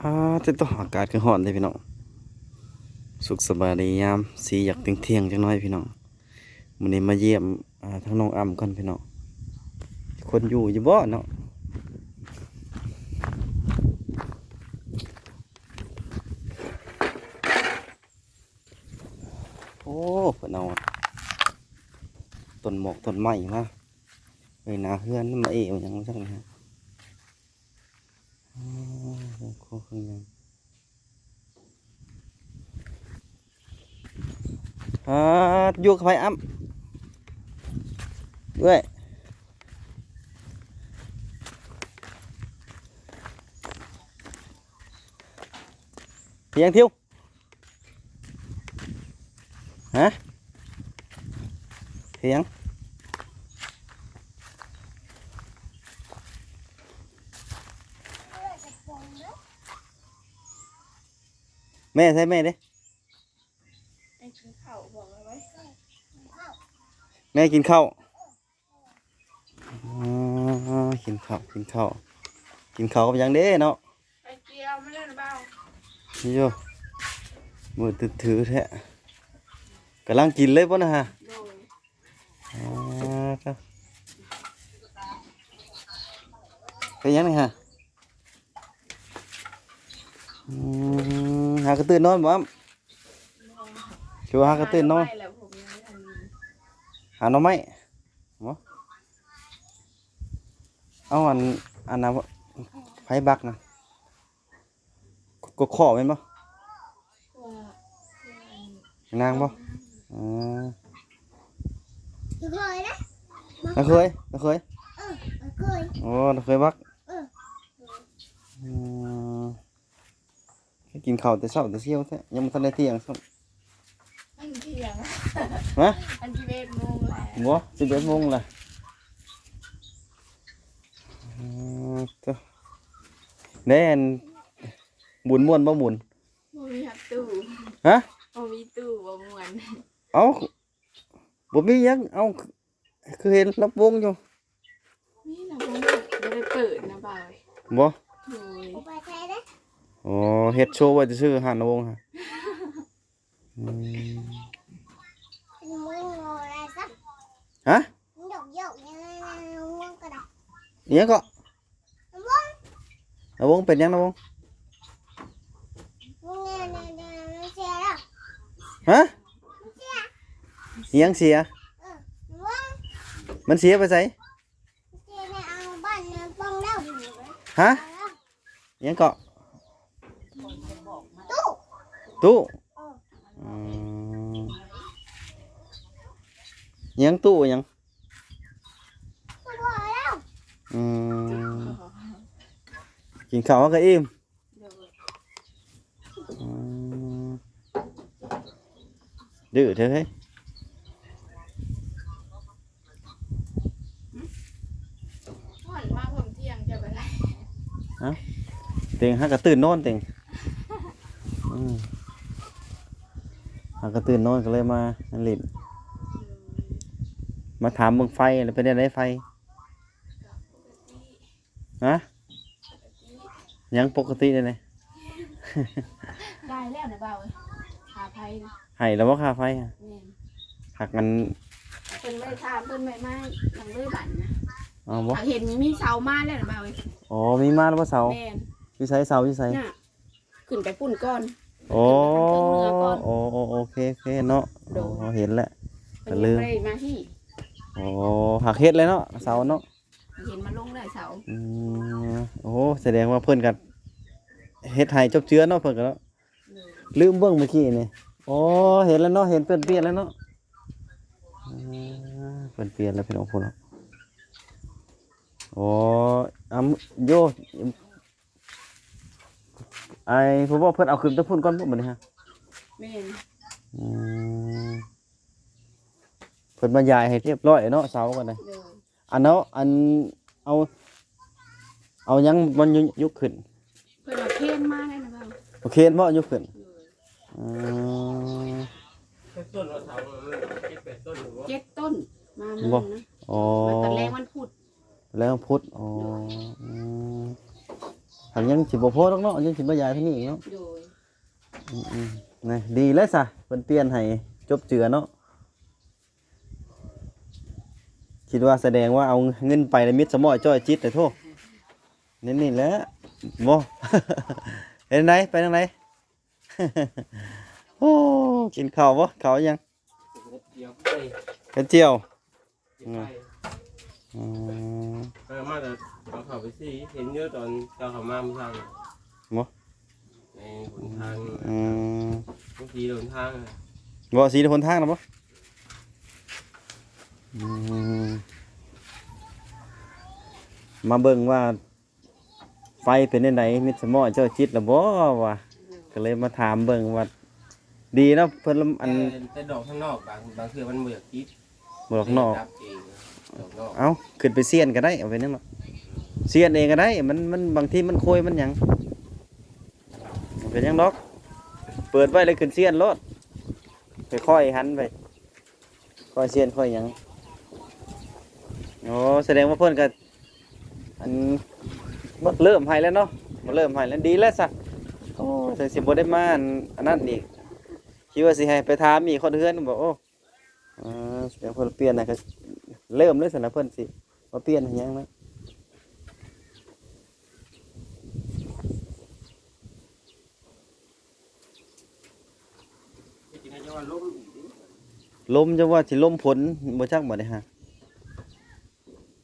จะต้องอากาศคือร้อนเลยพี่น้องสุขสบายดียามสีอยากเที่ยงจังน้อยพี่น้องมื้อนี้มาเยี่ยมทั้งน้องอ้ำก่อนพี่น้องคนอยู่บ่เนาะโอ้เพิ่นเอาต้นหมอกต้นไม้มาไว้หน้าเฮือนมาเอวหยังจังนะฮะอ๋อโคคือหยังอยู่กับไผอ้ำเอ้ยเพียงทิวฮะเพียงแม่ใช่แม่เด้ ไอ้กินข้าวบอกเลยไว้แม่กินข้าวกินข้าวกินข้าวกินข้าวกับหยังเด้เนาะไอ้เกียวไม่เล่นเปล่านี่โยมือถือแท้กำลังกินเลยป่ะนะฮะโดยครับเป็นยังไงฮะหากระตื่นนอนบ่ครับชัวหากระตื่นนอนไม่แล้วผมยังไม่ทันมีหาหน่อไม้บ่เอาอันนั้นไผบักนะกดข้อเป็นบ่นางบ่เคยนะน่าเคยน่าเคยเคยโอ้น่าเคยบักกินข้าวแต่เช้าแต่เที่ยวแท้ยังไม่ทันได้เที่ยงซ้อันเที่ยงำฮะอันที่เวทโมงแล้วบ่11 โมงล่ะแน่นบุญม่วนบ่บุญบ่มีหับตู้ฮะบ่มีตู้บ่ม่วนเอ้าบ่มีหยังเอ้าคือเห็นรับวงอยู่นี่นะผมบ่ได้เปิดนะบ่าวบ่โดยไปใช้นะอ๋อเฮ็ดโชว์ไว้ซื่อๆหาหนวงฮะมึงงออะไรสักฮะมึงหยกยังไงมึงก็ได้อิหยังก็มึงนวงเป็นหยังนวงมึงเนี่ยเสียแล้วฮะเสียอิหยังเสียมึงมันเสียไปไสเสียเนี่ยเอาบ้านเนี่ยป้องเล่าดิฮะอิหยังก็ตู้ตู้อิหยังตู้อิหยังตู้พอแล้ว อืมกินข้าวก็อิ่มโดยอืมดื้อเถอะเฮ้ยม่วนมาผมเที่ยงจะไปไร เต็งหากระตื่นนอนเต็งหากระตื่นนอนก็เลยมาเล่นมาถามเบิ่งไฟแล้วเป็นได้ไฟฮะยังปกติเลยนะ ได้แล้วนะบ่าวหาไผ ให้แล้วว่าค่าไฟอะ แม่น หักมัน เพิ่นไม่ถามเพิ่นไม่ทางเลยบัดนะ เอาบ่ เห็นมีเสามาแล้วนะบ่าว อ๋อมีมาแล้วว่าเสา แม่น อยู่ไสเสาอยู่ไส น่ะขึ้นไปปุ่นก่อน โอ้ ขึ้นไปทางเทิงเหนือก่อน โอเคเนาะเห็นแล้ว เพิ่นยังบ่ได้มาที่ โอ้หักเฮ็ดเลยเนาะเสาเนาะ เห็นมาลงได้เสา โอ้แสดงว่าเพิ่นกันเฮ็ดให้จบเจือเนาะเพิ่นก็เนาะลืมเบิ่งเมื่อกี้นี่โอ้เห็นแล้วเนาะเห็นเปลี่ยนแล้วเนาะเปลี่ยนแล้วพี่น้องพุ่นเนาะโอ้โยไอ้ผู้ว่าเพิ่นเอาขึ้นตะพุ่นก่อนบ่มื้อนี้ฮะ แม่น เพิ่นบรรยายให้เรียบร้อยเนาะเสากันเลย เด้อ อันเนาะอันเอายังมันยกขึ้น เพิ่นเอาเคนมาได้นะบ่าว โอเคบ่ยกขึ้น เด้อ อืม 7 ต้นมามื้อนะ อ๋อ มาตอนแรกวันพุธ แล้วพุทธอ๋อ หากยังสิบ่พอดอกเนาะยังสิบ่ย้ายทางนี้อีกเนาะ โดย นี่ดีแล้วซะเพิ่นเปลี่ยนให้จบเจือเนาะคิดว่าแสดงว่าเอาเงินไปแล้วมิดสมอยจ้อยจิตแต่โทษนี่แหละบ่ ไปทางไหนไปทางไหน โอ้กินข้าวบ่ข้าวยัง เดี๋ยวไป กันเจียว ไป อืม มาแต่เอาเขาไปสิเห็นเยอะตอนเราเขามาเมื่อเช้า บ่ ในหนทาง อืม บางทีหนทาง บ่สีหนทางนะบ่อืมมาเบิ่งว่าไฟเป็นจังไดมิดสมอยจ้อยจิตแล้วบ่ว่าก็เลยมาถามเบิ่งว่าดีเนาะเพิ่นอัน แต่ดอกข้างนอกบางเทื่อมันเบื่อคิด บอกนอก รับเองดอกนอก เอาขึ้นไปเสียนก็ได้เอาไปนั่นเนาะเสียนเองก็ได้มันบางทีมันโคยมันหยังเป็นหยังดอกเปิดไว้เลยขึ้นเสียนรถค่อยๆหันไปค่อยเสียนค่อยหยังโอ้แสดงว่าเพิ่นก็อันมันเริ่มให้แล้วเนาะมันเริ่มให้แล้วดีแล้วซะโอ้แต่สิบ่ได้มาอันนั้นอีกคิดว่าสิให้ไปถามอีกคนเฮือนบอกโอ้แสดงเพิ่นเปลี่ยนน่ะก็เริ่มเลยซั่นนะเพิ่นสิมาเปลี่ยนให้หยังนะ จริงๆจะว่าล้มอีกนิด ลมจะว่าสิลมผลบ่จักบ่ได้ฮะ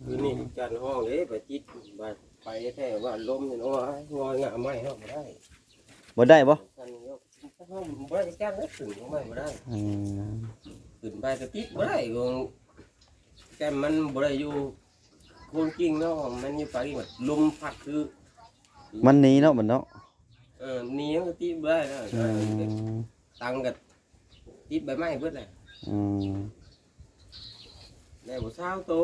คือนี่การห้องเลยไปจิตไปแท้ว่าล้มเนี่ยว่างอยงะไม่ห้องไม่ได้ บ่ได้บ่ กันยกห้องไม่ได้จ้างแล้วถึงไม่ได้ อืม ขึ้นไปก็ติดบ่ได้วงแกมันบ่ได้อยู่โคนจริงเนาะมันอยู่ไปแบบลมพัดคือ มันหนีเนาะบัดเนาะ หนีมันก็ติดบ่ได้นะ อืม ตังก็ติดใบไม้เบิดแหละ อืม ได้บ่เช้าโต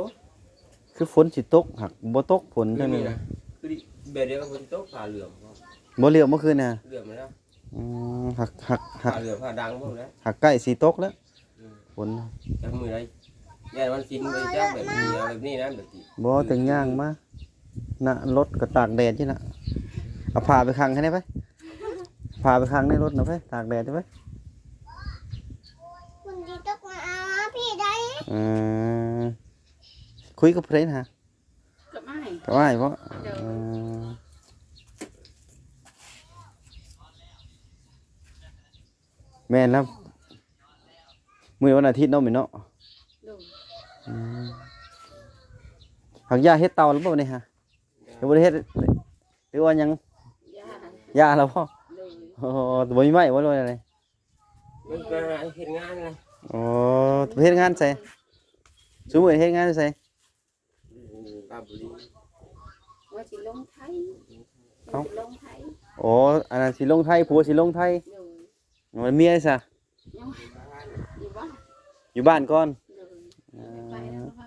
คือฝนสิตกหักบ่ตกฝน คื จั อง นี้ นี่นะคือแบบเดียวกับคนโตผ่าเหลือง บ่เหลียวเมื่อคืนน่ะ เหลืองมาแล้ว อืมหัก ผ่าเหลืองผ่าดังพวกนั้น หักใกล้สิตกแล้วฝน จับมือได้ย่านมันสินไปจับแบบนี้เอาแบบนี้นะแบบนี้ บ่ถึงย่างมาน่ะรถก็ตากแดดอยู่น่ะเอาผ้าไปขังให้ได้ไปผ้าไปขังในรถน่ะไปตากแดดได้ไป คุณที่ตกมาเอาพี่ได้ อืมคุยกับเพิ่นฮะ กับไม้ ก็ว่าให้บ่แม่นแล้วมื้อวันอาทิตย์เนาะแม่นเนาะ โดย หักยาเฮ็ดเตาแล้วบ่นี่ฮะหรือบ่ได้เฮ็ดหรือว่าหยัง ย่าย าแล้วบ่ โดย อ๋อบ่มีไม้บ่เลยอะไร มันก็เฮ็ดงานนะ อ๋อเฮ็ดงานใส่ซุมื้อเฮ็ดงานอยู่ไส ปาบุรี ว่าสิลงไทย เอ้า สิลงไทย อ๋ออันนั้นสิลงไทยผัวสิลงไทย โดย มันเมียซะ ยังอยู่บ้าน อยู่บ้านก่อน โดยไปแล้วเขา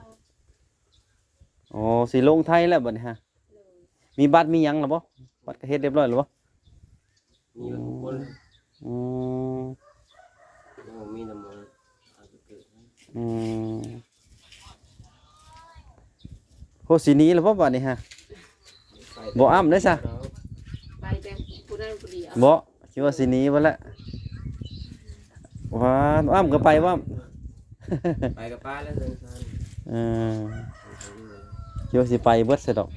อ๋อสิลงไทยแล้วบัดนี้ฮะ โดย มีบัตรมีหยังแล้วบ่บัตรก็เฮ็ดเรียบร้อยแล้วบ่ มีทุกคน อืม มีน้ำมันอาจจะเกิด อืมโหสิหนี้แล้วบ่บัดนี้ฮะบ่อ้ำเด้อซะ ไปแต่ผู้นั้นผู้เดียว บ่คิดว่าสิหนี้บ่ละว่าอ้ำก็ไปว่า ไปกับป้าแล้วเดินทาง เออคิดว่าสิไปเบิดซะดอก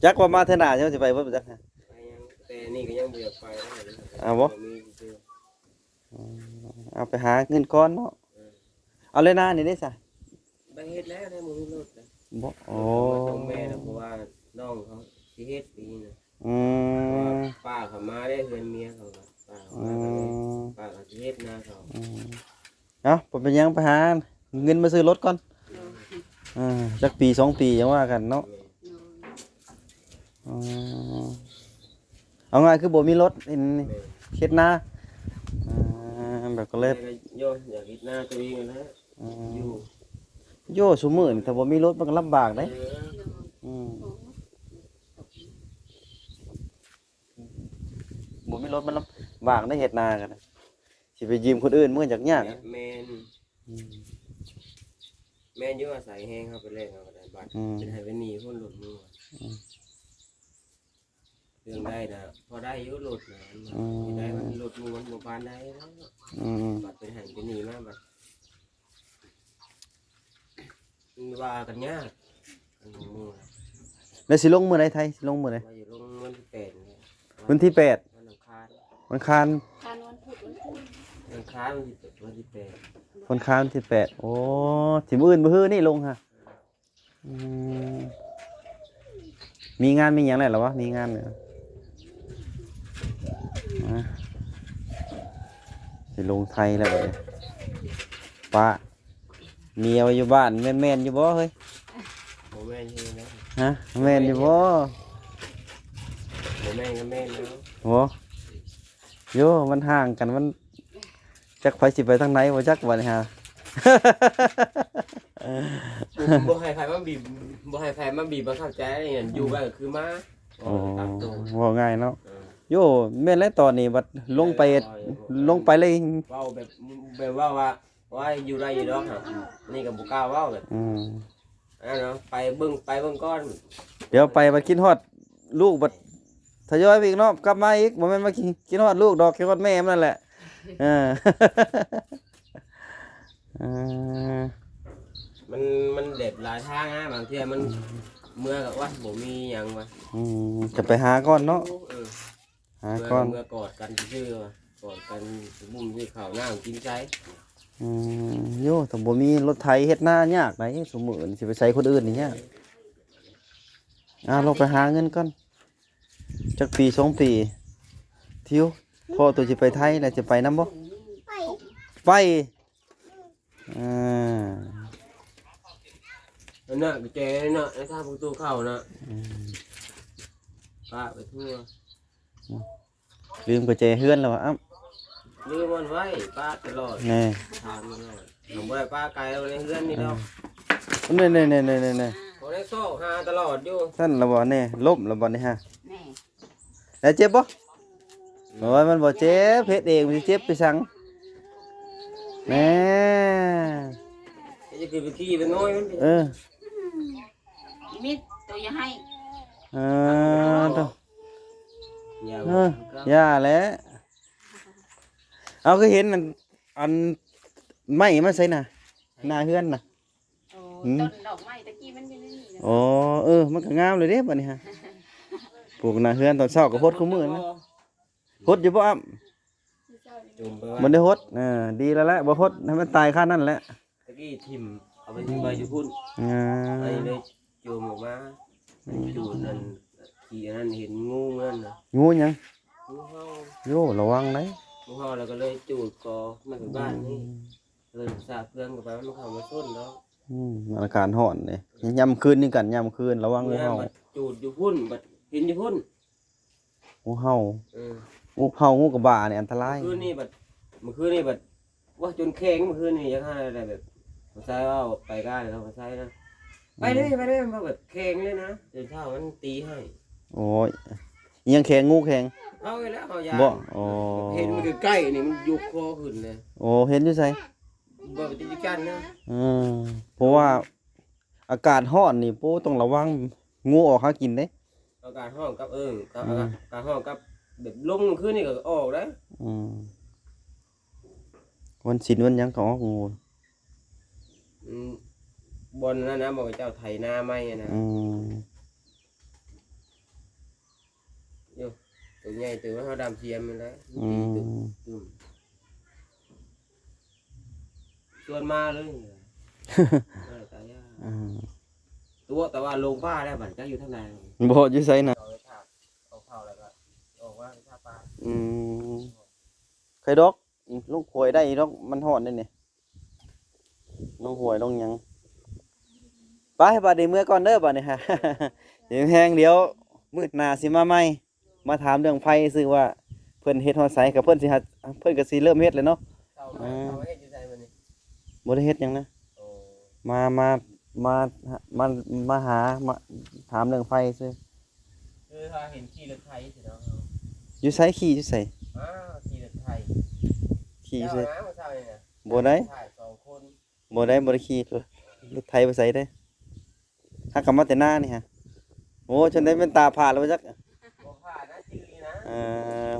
จักว่ามาเท่าหน้าจักว่าสิไปเบิดบ่จักฮะ แต่นี่ก็ยังบ่อยากไป เอาบ่ เอาไปหาเงินก้อนเนาะเอาเลยนะนี่ได้ซะ ไปเฮ็ดแล้วได้มือรถ บ่โอ้ ต้องแม่นะเพราะว่าน้องเขาสิเฮ็ดปีนะ อืม ป้าเขามาได้เฮือนเมียเขาป้าเขา อื มา ม ป้าเขาสิเฮ็ดนาเขา อืมเอาผมเป็นหยังไปหาเงินมาซื้อรถก่อน โดย จักปี2 ปียังว่ากันเนาะ โดย อืมเอาง่ายคือบ่มีรถเห็นเฮ็ดนาแบบก็เลย โยนอยากเฮ็ดนาตัวเองนะอยู่ โย่ซุมื้อนี่ถ้าบ่มีรถมันก็ลำบากเด้ โดย อืม โอ้ บ่มีรถมันลำบากได้เฮ็ดนากันนะสิไปยืมคนอื่นมันก็ยากๆ แม่นอยู่อาศัยแห้งเข้าไปเล่นเขาก็ได้ บัดเป็นให้เป็นหนี้คนหลุดมือเรื่องได้นะพอได้อยุ่หลุดนะได้มันหลุดมือมันบ่ปานได้แล้วบัดเป็นให้เป็นหนี้มาบัดว่ากันยากอันนี้มือ แล้วสิลงมื้อใดไทยสิลงมื้อใด ว่าอยู่ลงวันที่8เนี่ย วันที่8 วันอังคาร วันคาน ทานวันพุธวันพุธ วันอังคารวันที่8 วันคานที่8โอ้สิมื้ออื่นบ่ฮื้อนี่ลงฮะมีงานมีหยังแหละเหรอวะมีงานเนี่ยสิลงไทยแล้วบัดนี้ป้าเมียไว้อยู่บ้านแม่นๆอยู่บ่เฮ้ย โมแม่นใช่ไหม ฮะแม่นอยู่บ่ โมแม่นก็แม่นแล้ว โหโยมันห่างกันมันจักไผสิไปทางไหนบ่จักบัดนี้ฮะ บ่ให้ใครมาบีบบ่ให้ใครมาบีบมาเข้าใจเนี่ยอยู่บ้านก็คือมา โอ้ ตามตัว ว่าง่ายเนาะโยแม่นแล้วตอนนี้บัดลงไปเลย เว้าแบบว่าอยู่ได้อยู่ดอกครับนี่ก็บ่กล้าเว้าแบบเนาะไปเบิ่งก่อน เดี๋ยวไปบัดคิดฮอดลูกบัดทยอยไปอีกเนาะกลับมาอีกบ่แม่นมาคิดฮอดลูกดอกคิดฮอดแม่มันนั่นแหละเออ มันเด็ดหลายทางนะบางทีมันเมื่อกับว่าบ่มีหยังวะ จะไปหาก่อนเนาะหาก่อน เมื่อกอดกันซื่อว่ะกอดกันบุ้มที่ข้าวหน้ากินใจ โยถ้าบ่มีรถไถเฮ็ดหน้ายากไหนสมมุติสิไปใช้คนอื่นนี่ยากลงไปหาเงินก่อนจักปี2ปีทิวพ่อตัวสิไปไทยแล้วจะไปนำบ่ ไป ไปน่ะไปเจน่ะในทางประตูเข้าน่ะป้าไปทั่ว ลืมกุญแจเฮือนแล้วอ่ะ ลืมมันไว้ป้าตลอด แน่ ถามตลอดหนูบ่ได้ป้าไกลเอาในเฮือนนี่ดอก แน่ บ่ได้โซ่หาตลอดอยู่ ท่านละบ่แน่ล้มละบ่นี่ฮะ แน่ แล้วเจ็บบ่โอ้ยมันบ่เจ็บเฮ็ดเองมันสิเจ็บไปสั่งแน่ จะคือไปขี้ไปน้อยมัน มิดตัวอย่าให้ ต้อง อย่า ย่าแหล้วเอาก็เห็นอันไม้มาใส่น่ะหน้าเฮือนน่ะ โอ้ต้นดอกไม้ตะกี้มันอยู่ในนี่นะ อ๋อมันก็งามเลยเด้บัดนี้ฮะปลูกหน้าเฮือนตอนเช้าก็พดคู่มื้อนะพดอยู่บ่อ้ำ จุ่มไป มันได้ฮดดีแล้วแหละบ่ฮดให้มันตายค่านั่นแหละ ตะกี้ทิ่มเอาไปทิ้งไว้อยู่พุ่นไอ้เลยจุ่มออกมาจูดนั่นขี่อันนั้นเห็นงูนั่นน่ะ งูหยัง งูเห่า โยระวังเลย งูเห่าแล้วก็เลยจูดคอมาถึงบ้านนี่เลยสาบเพื่อนกับไปมันเข้ามาส้นแล้ว อากาศร้อนนี่ยามคืนนี่กันยามคืนระวังงูเห่า จูดอยู่พุ่นบัดเห็นอยู่พุ่น งูเห่า เออ งูกระบาเนี่ยอันตราย เมื่อคืนนี่บัดว่าจนแข็งเมื่อคืนนี่ยังอะไรแบบมาใช้ว่าไปได้แล้วมาใช้นะไปได้มาแบบแข็งเลยนะเดี๋ยวเช้ามันตีให้ โอ้ยยังแข็งงูแข็ง เอาไปแล้วเอายา บ่โอ้ เห็นมันใกล้ๆนี่มันยกคอขึ้นเลย โอ้เห็นอยู่ไส บ่ไปติดกันนะ เพราะว่าอากาศร้อนนี่โป้ต้องระวังงูออกหากินเด้ อาการห้องกับการห้องกับแบบลงขึ้นนี่ก็ออกได้ วันศีลวันหยังก็ออกงู บนนั่นนะบอกเจ้าไถนาไม่นะโยตัวใหญ่ตัวเขาดำเทียมมันแล้วชวนมาเลยตายตัวแต่ว่าลงบ้าได้บัตรก็อยู่ท่าไหน บ่อยู่ไสน่ะ เอาเข้าแล้วก็ออกว่าท่าปลา ใครดอกลูกหวยได้ดอกมันฮ้อนเด้นี่น้องหวยน้องหยังไปบัดนี้เมื่อก่อนเด้อบัดนี้ฮะ เดี๋ยวแฮงเดี๋ยวมื้อหน้าสิมาใหม่มาถามเรื่องไฟซื่อว่าเพิ่นเฮ็ดฮอดไสกับเพิ่นสิเพิ่นก็สิเริ่มเฮ็ดแล้วเนาะ เอาให้อยู่ใจมันนี่ บ่ได้เฮ็ดหยังนะ โอ้ มาหามาถามเรื่องไฟซื่อ คือถ้าเห็นขี่รถไทยสิเนาะ อยู่ไสขี่อยู่ไส ขี่รถไทย ขี่อยู่ไส เจ้าน้ำมาเช้านี่นะ บ่ได้ ถ่าย2 คน บ่ได้ขี่รถไถไปไสได้ ฮักกลับมาแต่หน้านี่ฮะโอ้ฉันได้เป็นตาผ่าแล้วจัก บ่ผ่านนะจื้อนี่นะ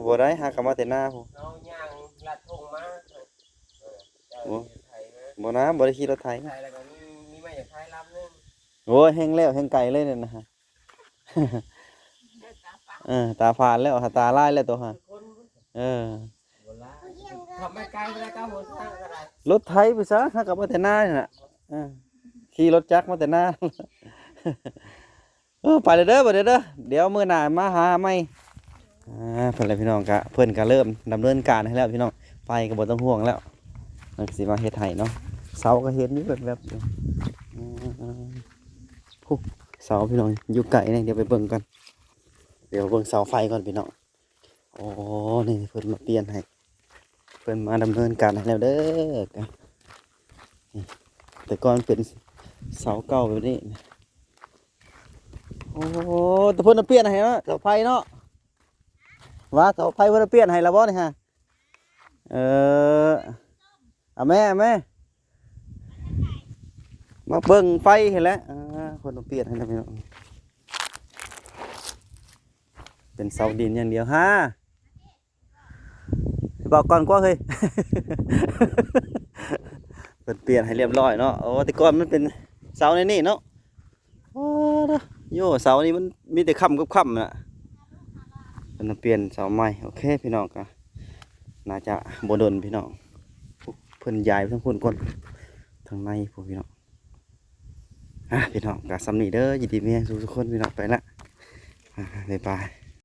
บ่ได้ฮักกลับมาแต่หน้าพู น้องย่างลัดทงมาเจ้าไทยนะ บ่นะบ่ได้ขี่รถไถ ไทยแล้วก็มีไม่อยากไทยลำนึง โอ้ยแห้งแล้วแห้งไกลเลยเนี่ยนะฮะ ตาผ่านแล้วหาตาลายแล้วตัวฮะ คน เออ โบราณทำไม่ไกลไม่ได้ก้าวหัวทางก็ได้ รถไถไปซะฮักกลับมาแต่หน้านี่น่ะขี่รถจักรมาแต่หน้า ไปเลยเด้อไปเลยเด้อเดี๋ยวมื้อหน้ามาหาใหม่เพิ่นแล้วพี่น้องกะเพิ่นก็เริ่มดำเนินการให้แล้วพี่น้องไฟก็บ่ต้องห่วงแล้วมันสิมาเฮ็ดให้เนาะเสาก็เห็นอยู่แบบๆอยู่ผู้เสาพี่น้องอยู่ไกลนี่เดี๋ยวไปเบิ่งกันเดี๋ยวเบิ่งเสาไฟก่อนพี่น้องโอ้นี่เพิ่นมาเปลี่ยนให้เพิ่นมาดำเนินการให้แล้วเด้อกะนี่แต่ก่อนเป็นเสาเก่าแบบนี้โอ้แต่เพิ่นมาเปลี่ยนให้เนาะเสาไฟเนาะว่าเสาไฟเพิ่นมาเปลี่ยนให้แล้วบ่นี่ฮะแม่มาเบิ่งไฟเห็นแล้วเพิ่นมาเปลี่ยนให้แล้วพี่น้องเป็นเสาดินอย่างเดียวฮะบอกก่อนกว่าเฮ้ย เพิ่นเปลี่ยนให้เรียบร้อยเนาะโอ้แต่ก่อนมันเป็นเสาในนี่เนาะโอ้เด้อโย่เสานี่มันมีแต่ค้ำกับค้ำน่ะเพิ่นเปลี่ยนเสาใหม่โอเคพี่น้องก็น่าจะบ่โดนพี่น้องเพิ่นย้ายไปทั้งพุ่นก่อนทางในพวกพี่น้องพี่น้องก็สำนีเด้อยินดีมีแรงทุกคนพี่น้องไปละบ๊ายบาย